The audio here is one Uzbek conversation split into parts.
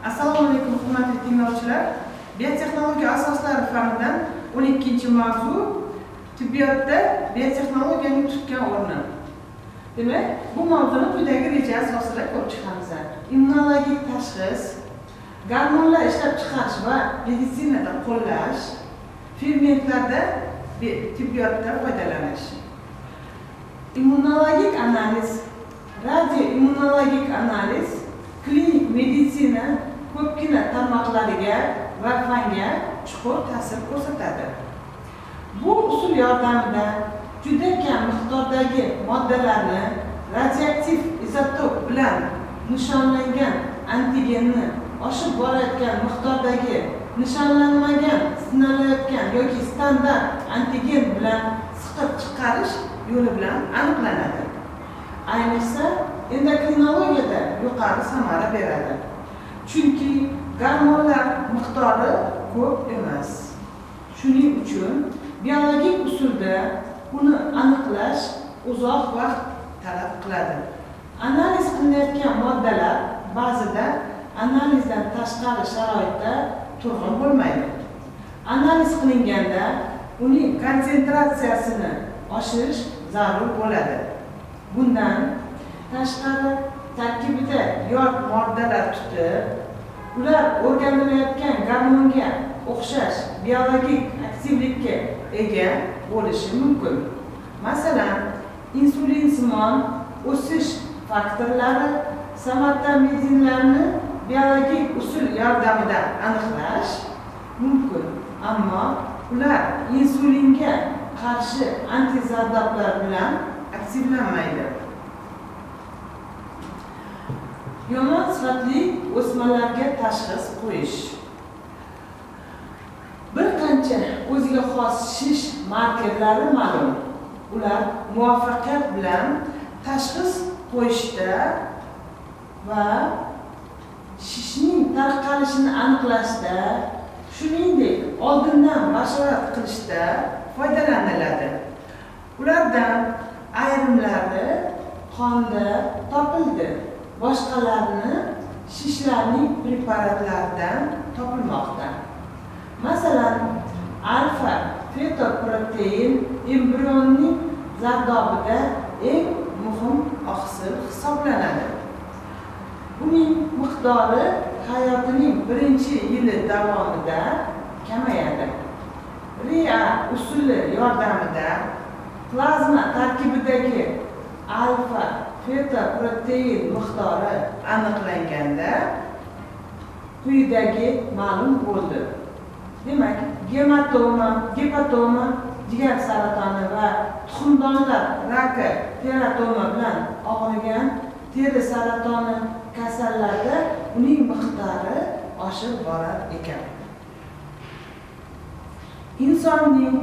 Assalomu alaykum hurmatli tinglovchilar. Biotexnologiya asoslari fanidan 12-mavzu tibbiyotda biotexnologiyaning tutgan o'rni. Demak, bu mavzuni quyidagi reja asosida ko'rib chiqamiz. Immunologik tashxis, gormonlar ishlab chiqarish va meditsinada qo'llash, fermentlarda tibbiyotda foydalanish. Immunologik analiz, radioimmunologik analiz klinik meditsina ko'pgina tarmoqlariga va fanga chuqur ta'sir ko'rsatadi. Bu usul yordamida juda kam miqdordagi moddalarni radioaktiv izotop bilan nishonlangan antigenni oshib borayotgan miqdordagi nishonlanmagan, sinalayotgan yoki standart antigen bilan siqib chiqarish yo'li bilan aniqlanadi. Ayniqsa endokrinologiyada yuqori samara beradi. Chunki gormonlar miqdori ko'p emas. Shuning uchun biologik usulda uni aniqlash uzoq vaqt talab qiladi. Analiz qilinayotgan moddalar ba'zida analizdan tashqari sharoitda turg'un bo'lmaydi. Analiz qilinganda uning konsentratsiyasini oshirish zarur bo'ladi. Bundan tashqari tarkibida yot moddalar tutib, ular o'rganilayotgan gormonga o'xshash biologik aktivlikka ega bo'lishi mumkin. Masalan, insulinsimon o'sish faktorlari somatomedinlarni biologik usul yordamida aniqlash mumkin, ammo ular insulinga qarshi antizardoblar bilan aktivlanmaydi. Yomon sifatli o'smalarga tashxis qo'yish. Bir qancha o'ziga xos shish markerlari ma'lum. Ular muvaffaqiyat bilan tashxis qo'yishda va shishning tarqalishini aniqlashda, shuningdek oldindan bashorat qilishda foydalaniladi. Ulardan ayrimlari qonda topildi, boshqalarini shishlarning preparatlaridan topilmoqda. Masalan, alfa fetoprotein embrionning zardobida eng muhim oqsil hisoblanadi. Uning miqdori hayotining birinchi yili davomida kamayadi. RIA usuli yordamida plazma tarkibidagi alfa fetoprotein miqdori aniqlanganda quyidagi ma'lum bo'ldi. Demak, gepatoma, jigar saratoni va tuxumdonlar raki teratoma bilan og'rigan teri saratoni kasallarda uning miqdori oshib borar ekan. Insonning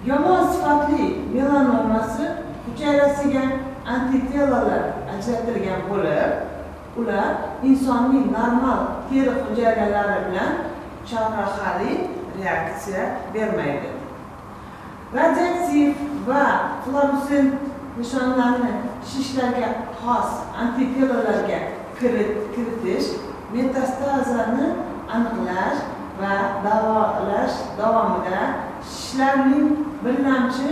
yomon sifatli melanomasi hujayrasiga antitelalar ajratilgan bo'lib, ular insonning normal teri hujayralari bilan chorrahali reaksiya bermaydi. Radioaktiv va fluorescent nishonlarni shishlarga xos antitelalarga kiritish metastazani aniqlash va davolash davomida shishlarning birlamchi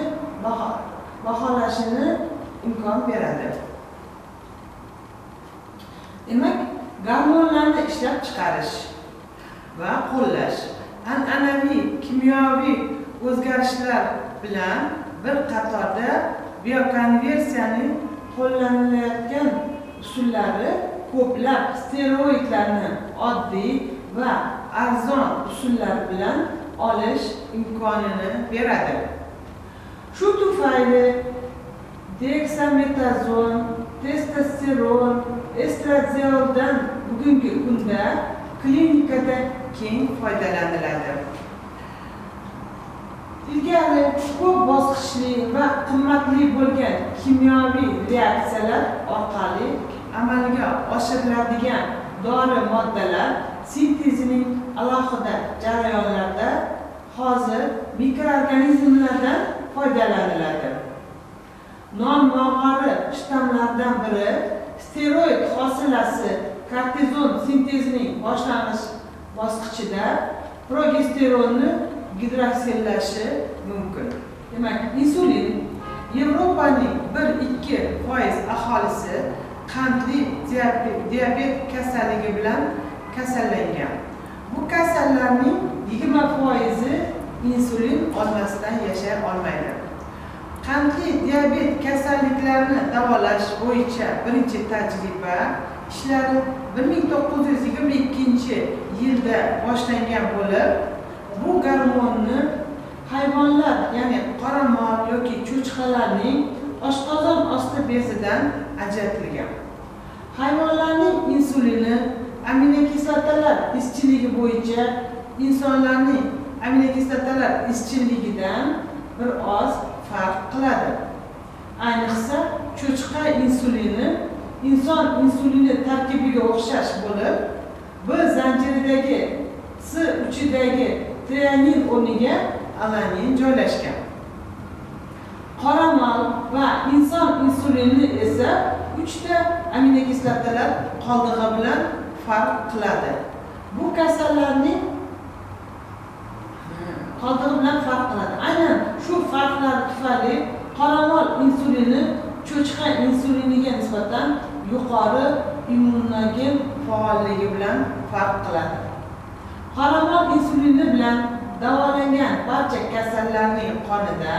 baholashini imkon beradi. Demak, gormonlarni ishlab chiqarish va qo'llash an'anaviy kimyoviy o'zgarishlar bilan bir qatorda biokonversiyaning qo'llanilayotgan usullari ko'plab steroidlarni oddiy va arzon usullar bilan olish imkonini beradi. Shu tufayli deksametazon, testosteron, estradioldan bugungi kunda klinikada keng foydalaniladi. Ilgari ko'p bosqichli va qimmatli bo'lgan kimyoviy reaksiyalar orqali amalga oshiriladigan dori moddalar sintezining alohida jarayonlarida hozir mikroorganizmlardan foydalaniladi. Non-mog'ori shtammlardan biri steroid hosilasi kortizon sintezining boshlang'ich bosqichida progesteronni gidroksillashi mumkin. Demak, insulin Yevropaning 1-2% aholisi qandli diabet kasalligi bilan kasallangan. Bu kasallarning 20% insulin olmasdan yashay olmaydi. Qandli diabet kasalliklarini davolash bo'yicha birinchi tajriba ishlari 1922-yilda boshlangan bo'lib, bu gormonni hayvonlar, ya'ni qoramol yoki cho'chqalarning oshqozon osti bezidan ajratilgan. Hayvonlarning insulini aminokislotalar izchilligi bo'yicha insonlarning aminokislotalar izchilligidan bir oz farq qiladi. Ayniqsa, cho'chqa insulini inson insulini tarkibiga o'xshash bo'lib, B zanjiridagi S uchidagi treanin o'rniga alanin joylashgan. Qoramol va inson insulini esa 3 ta aminokislotalar qoldig'i bilan farq qiladi. Bu kasallarning qoldig'i bilan farq qiladi. Aynan shu farqlar tufayli qoramol insulini cho'chqa insuliniga nisbatan yuqori immunogen faolligi bilan farq qiladi. Qoramol insulini bilan davolangan barcha kasallarning qonida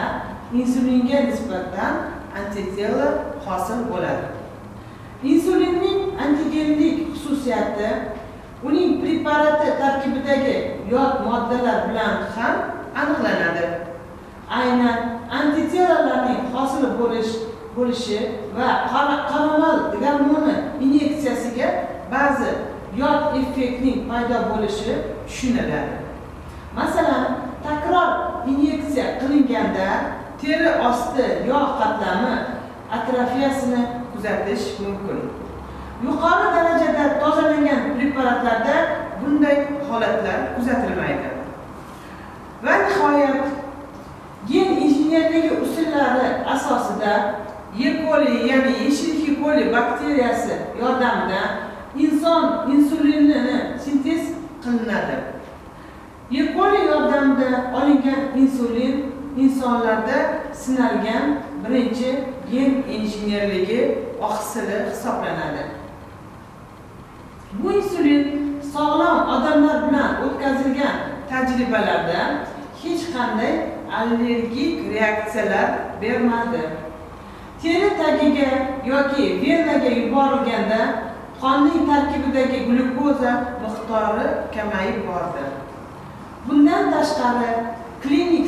insulinga nisbatan antitela hosil bo'ladi. Insulinning antigenlik xususiyati uning preparati tarkibidagi yod moddalar bilan ham aniqlanadi. Aynan antitelalarning hosil bo'lishi va qoramol gormoni inyeksiyasiga ba'zi yod effektning paydo bo'lishi tushuniladi. Masalan, takror inyeksiya qilinganda teri osti yog' qatlami atrofiyasini kuzatish mumkin. Yuqori darajada tozalangan preparatlarda bunday holatlar kuzatilmaydi. Va nihoyat, gen injenerligi usullari asosida E. coli, ya'ni yashil koli bakteriyasi yordamida inson insulinini sintez qilinadi. E. coli yordamida olingan insulin insonlarda sinalgan birinchi gen injenerligi oqsili hisoblanadi. Bu insulin sog'lom odamlar bilan o'tkazilgan tajribalarda hech qanday allergik reaksiyalar bermadi. Teri tagiga yoki venaga yuborilganda qonning tarkibidagi glyukoza miqdori kamayib bordi. Bundan tashqari, klinik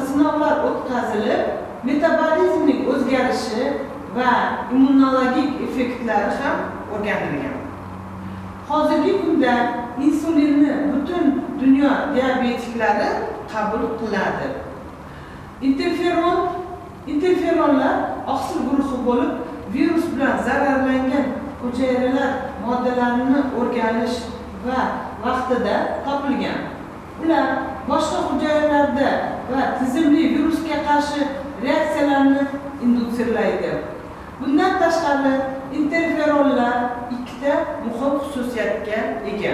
sinovlar o'tkazilib, metabolizmning o'zgarishi va immunologik effektlari ham o'rganilgan. Hozirgi kunda insulinni butun dunyo diabetiklari qabul qiladi. Interferonlar oqsil guruhi bo'lib, virus bilan zararlangan hujayralar moddalarini o'rganish va vaqtida topilgan. Ular boshqa hujayralarda va tizimli virusga qarshi reaksiyalarni indutsirlaydi. Bundan tashqari, interferonlar ikkita muhim xususiyatga ega.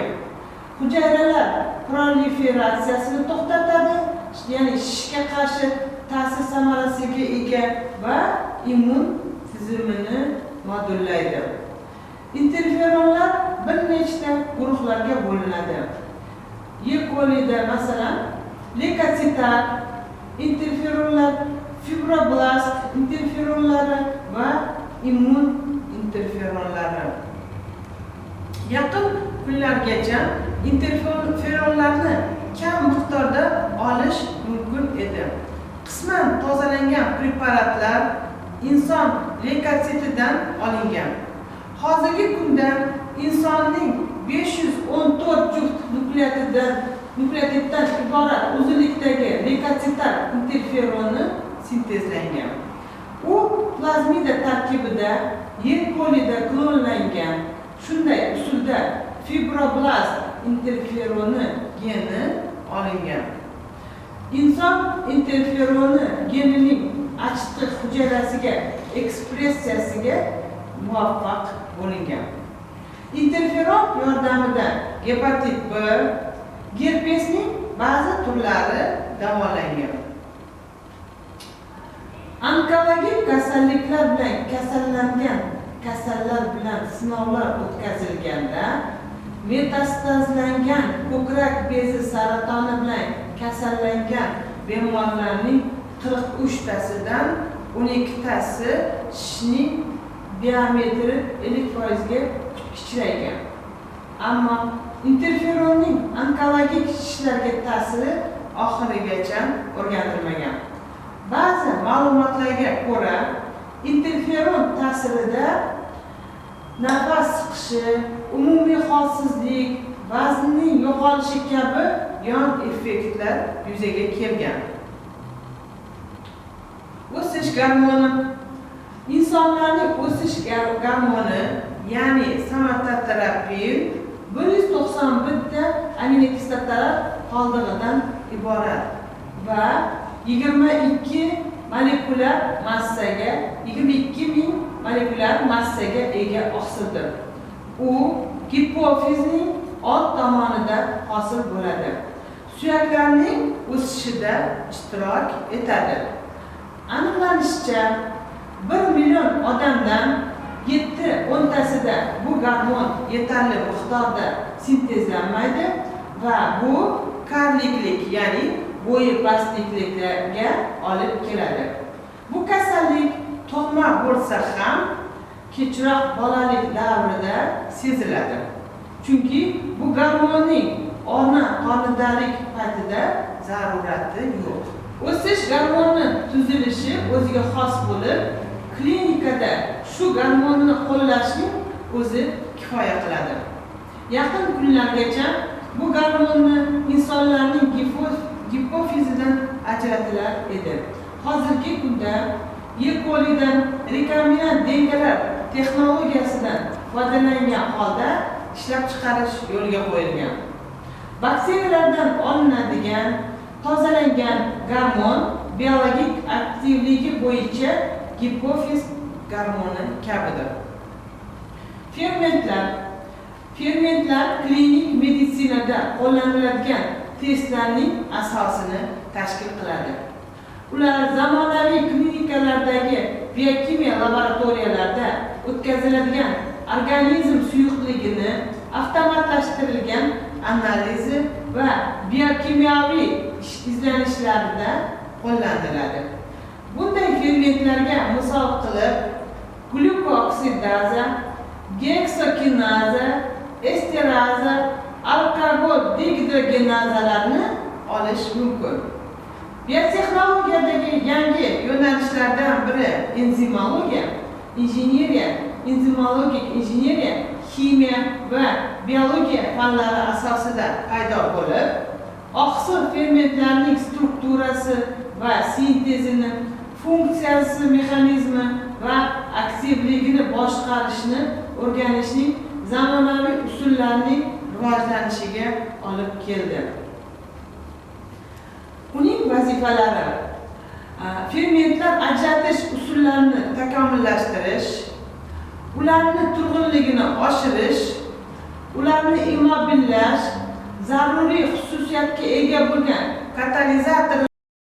Hujayralar proliferatsiyasini to'xtatadi, ya'ni shishga qarshi ta'sir samarasiga ega va immun tizimini modullaydi. Interferonlar bir nechta guruhlarga bo'linadi. E. colida masalan leukositar interferonlar, fibroblast interferonlari va immun interferonlari. Yaqin kunlargacha interferonlarni kam miqdorda olish mumkin edi. Qisman tozalangan preparatlar inson leukositidan olingan. Hozirgi kunda insonning 514 juft nukleotiddan iborat uzunlikdagi leukositar interferoni sintezlangan. U plazmida tarkibida E. colida klonlangan. Shunday usulda fibroblast interferoni geni olingan. Inson interferoni genining achitqi hujayrasiga ekspressiyasiga muvaffaq bo'lingan. Interferon yordamida gepatit B, gerpesning ba'zi turlari davolangan. Onkologik kasalliklar bilan kasallangan kasallar bilan sinovlar o'tkazilganda metastazlangan ko'krak bezi saratoni bilan kasallangan bemorlarning 43tasidan 12tasi shishning diametri 50%ga kichraygan. Ammo interferonning onkologik shishlarga ta'siri oxirigacha o'rganilmagan. Ba'zi ma'lumotlarga ko'ra, interferon ta'sirida nafas siqishi, umumiy holsizlik, vaznning yo'qolishi kabi yon effektlar yuzaga kelgan. O'sish gormoni. Insonlarning o'sish gormoni, ya'ni somatotropin 191 ta aminokislotalar qoldig'idan iborat va 22 molekulyar massaga 22.000 molekulyar massaga ega oqsildir. U gipofizning old tomonida hosil bo'ladi. Suyaklarning o'sishida ishtirok etadi. Aniqlanishicha 1 million odamdan 7-10tasida bu gormon yetarli miqdorda sintezlanmaydi va bu karliklik, ya'ni bo'yi pastliklarga olib keladi. Bu kasallik tug'ma bo'lsa ham kechroq bolalik davrida seziladi. Chunki bu gormonning ona qonidalik paytida zarurati yo'q. O'sish gormoni tuzilishi o'ziga xos bo'lib, klinikada shu gormonni qo'llashning o'zi kifoya qiladi. Yaqin kunlargacha bu gormonni insonlarning gipofizidan ajratilar edi. Hozirgi kunda E. colidan rekombinant dengalar texnologiyasidan foydalangan holda ishlab chiqarish yo'lga qo'yilgan. Bakteriyalardan olinadigan tozalangan gormon biologik aktivligi bo'yicha gipofiz gormoni kabidir. Fermentlar klinik meditsinada qo'llaniladigan testlarning asosini tashkil qiladi. Ular zamonaviy klinikalardagi biokimiya laboratoriyalarida o'tkaziladigan organizm suyuqligini avtomatlashtirilgan analizi va biokimyoviy izlanishlarida qo'llaniladi. Bunday fermentlarga misol qilib glyukoksidaza, geksokinaza, esteraza, alkogol dehidrogenazalarni olish mumkin. Biotexnologiyadagi yangi yo'nalishlardan biri enzimologik injineriya, ximiya va biologiya fanlari asosida paydo bo'lib, oqsil fermentlarning strukturasi va sintezini, funksiyasi, mexanizmi va aktivligini boshqarishni o'rganishning zamonaviy usullarining rivojlanishiga olib keldi. Uning vazifalari: fermentlar ajratish usullarini takomillashtirish, ularni turg'unligini oshirish, ularni immobillash, zaruriy xususiyatga ega bo'lgan katalizatorlar